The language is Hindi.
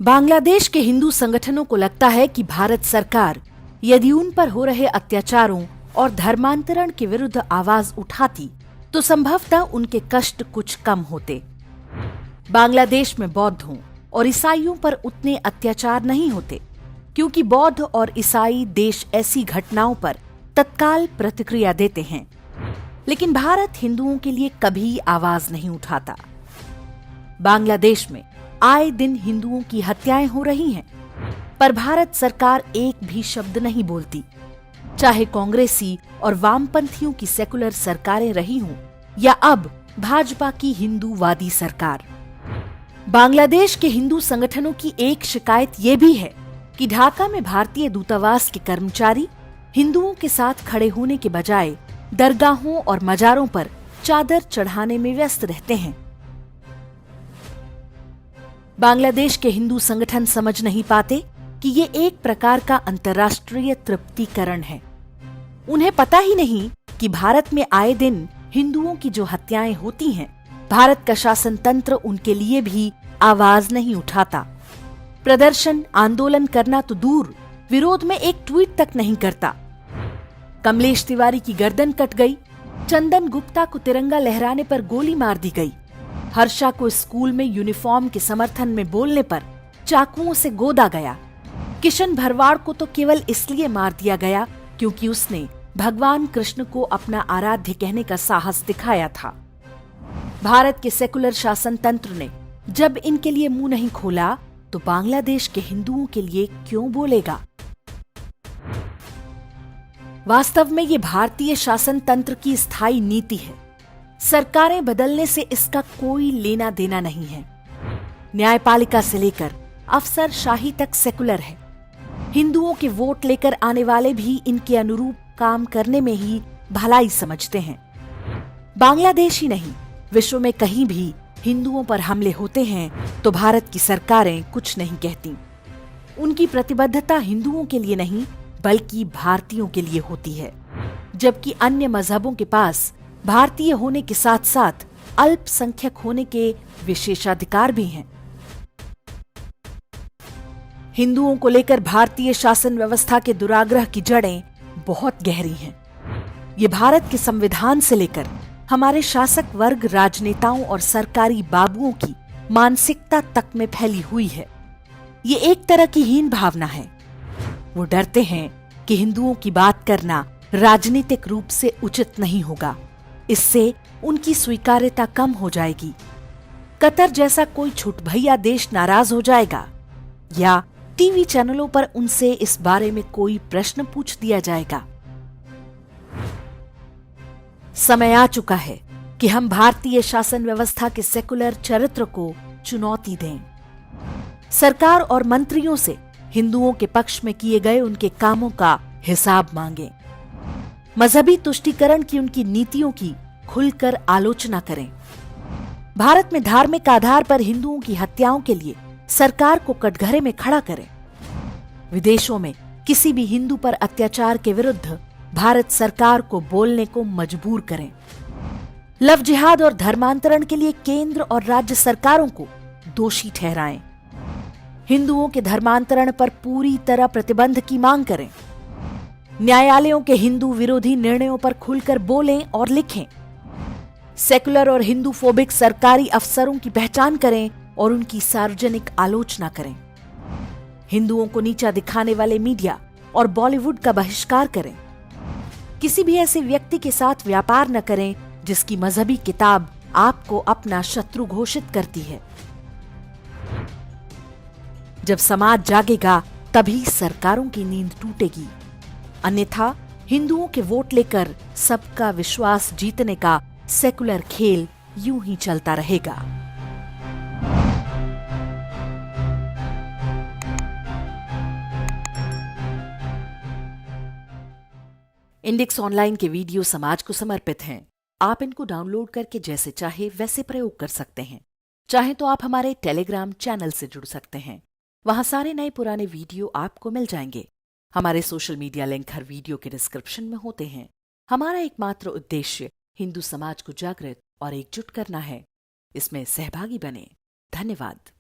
बांग्लादेश के हिंदू संगठनों को लगता है कि भारत सरकार यदि उन पर हो रहे अत्याचारों और धर्मांतरण के विरुद्ध आवाज उठाती तो संभवतः उनके कष्ट कुछ कम होते। बांग्लादेश में बौद्धों और ईसाइयों पर उतने अत्याचार नहीं होते क्योंकि बौद्ध और ईसाई देश ऐसी घटनाओं पर तत्काल प्रतिक्रिया देते हैं, लेकिन भारत हिंदुओं के लिए कभी आवाज नहीं उठाता। बांग्लादेश में आए दिन हिंदुओं की हत्याएं हो रही हैं, पर भारत सरकार एक भी शब्द नहीं बोलती, चाहे कांग्रेसी और वामपंथियों की सेकुलर सरकारें रही हों या अब भाजपा की हिंदूवादी सरकार। बांग्लादेश के हिंदू संगठनों की एक शिकायत यह भी है कि ढाका में भारतीय दूतावास के कर्मचारी हिंदुओं के साथ खड़े होने के बजाय दरगाहों और मजारों पर चादर चढ़ाने में व्यस्त रहते हैं। बांग्लादेश के हिंदू संगठन समझ नहीं पाते कि ये एक प्रकार का अंतर्राष्ट्रीय तृप्तिकरण है। उन्हें पता ही नहीं कि भारत में आए दिन हिंदुओं की जो हत्याएं होती हैं, भारत का शासन तंत्र उनके लिए भी आवाज नहीं उठाता। प्रदर्शन आंदोलन करना तो दूर, विरोध में एक ट्वीट तक नहीं करता। कमलेश तिवारी की गर्दन कट गई, चंदन गुप्ता को तिरंगा लहराने पर गोली मार दी गई, हर्षा को स्कूल में यूनिफॉर्म के समर्थन में बोलने पर चाकुओं से गोदा गया, किशन भरवाड़ को तो केवल इसलिए मार दिया गया क्योंकि उसने भगवान कृष्ण को अपना आराध्य कहने का साहस दिखाया था। भारत के सेकुलर शासन तंत्र ने जब इनके लिए मुंह नहीं खोला तो बांग्लादेश के हिंदुओं के लिए क्यों बोलेगा? वास्तव में ये भारतीय शासन तंत्र की स्थायी नीति है। सरकारें बदलने से इसका कोई लेना देना नहीं है। न्यायपालिका से लेकर अफसरशाही तक सेकुलर है। हिंदुओं के वोट लेकर आने वाले भी इनके अनुरूप काम करने में ही भलाई समझते हैं। बांग्लादेश ही नहीं, विश्व में कहीं भी हिंदुओं पर हमले होते हैं तो भारत की सरकारें कुछ नहीं कहती। उनकी प्रतिबद्धता हिंदुओं के लिए नहीं बल्कि भारतीयों के लिए होती है, जबकि अन्य मजहबों के पास भारतीय होने के साथ साथ अल्पसंख्यक होने के विशेषाधिकार भी हैं। हिंदुओं को लेकर भारतीय शासन व्यवस्था के दुराग्रह की जड़ें बहुत गहरी हैं। ये भारत के संविधान से लेकर हमारे शासक वर्ग, राजनेताओं और सरकारी बाबुओं की मानसिकता तक में फैली हुई है। ये एक तरह की हीन भावना है। वो डरते हैं कि हिंदुओं की बात करना राजनीतिक रूप से उचित नहीं होगा, इससे उनकी स्वीकार्यता कम हो जाएगी। कतर जैसा कोई छुटभैया देश नाराज हो जाएगा या टीवी चैनलों पर उनसे इस बारे में कोई प्रश्न पूछ दिया जाएगा। समय आ चुका है कि हम भारतीय शासन व्यवस्था के सेकुलर चरित्र को चुनौती दें। सरकार और मंत्रियों से हिंदुओं के पक्ष में किए गए उनके कामों का हिसाब मांगें। मजहबी तुष्टीकरण की उनकी नीतियों की खुलकर आलोचना करें। भारत में धार्मिक आधार पर हिंदुओं की हत्याओं के लिए सरकार को कटघरे में खड़ा करें। विदेशों में किसी भी हिंदू पर अत्याचार के विरुद्ध भारत सरकार को बोलने को मजबूर करें। लव जिहाद और धर्मांतरण के लिए केंद्र और राज्य सरकारों को दोषी ठहराएं। हिंदुओं के धर्मांतरण पर पूरी तरह प्रतिबंध की मांग करें। न्यायालयों के हिंदू विरोधी निर्णयों पर खुलकर बोलें और लिखें। सेकुलर और हिंदू फोबिक सरकारी अफसरों की पहचान करें और उनकी सार्वजनिक आलोचना करें। हिंदुओं को नीचा दिखाने वाले मीडिया और बॉलीवुड का बहिष्कार करें। किसी भी ऐसे व्यक्ति के साथ व्यापार न करें जिसकी मजहबी किताब आपको अपना शत्रु घोषित करती है। जब समाज जागेगा तभी सरकारों की नींद टूटेगी, अन्यथा हिंदुओं के वोट लेकर सबका विश्वास जीतने का सेकुलर खेल यूं ही चलता रहेगा। इंडेक्स ऑनलाइन के वीडियो समाज को समर्पित हैं। आप इनको डाउनलोड करके जैसे चाहे वैसे प्रयोग कर सकते हैं। चाहे तो आप हमारे टेलीग्राम चैनल से जुड़ सकते हैं। वहां सारे नए पुराने वीडियो आपको मिल जाएंगे। हमारे सोशल मीडिया लिंक हर वीडियो के डिस्क्रिप्शन में होते हैं। हमारा एकमात्र उद्देश्य हिंदू समाज को जागृत और एकजुट करना है। इसमें सहभागी बने। धन्यवाद।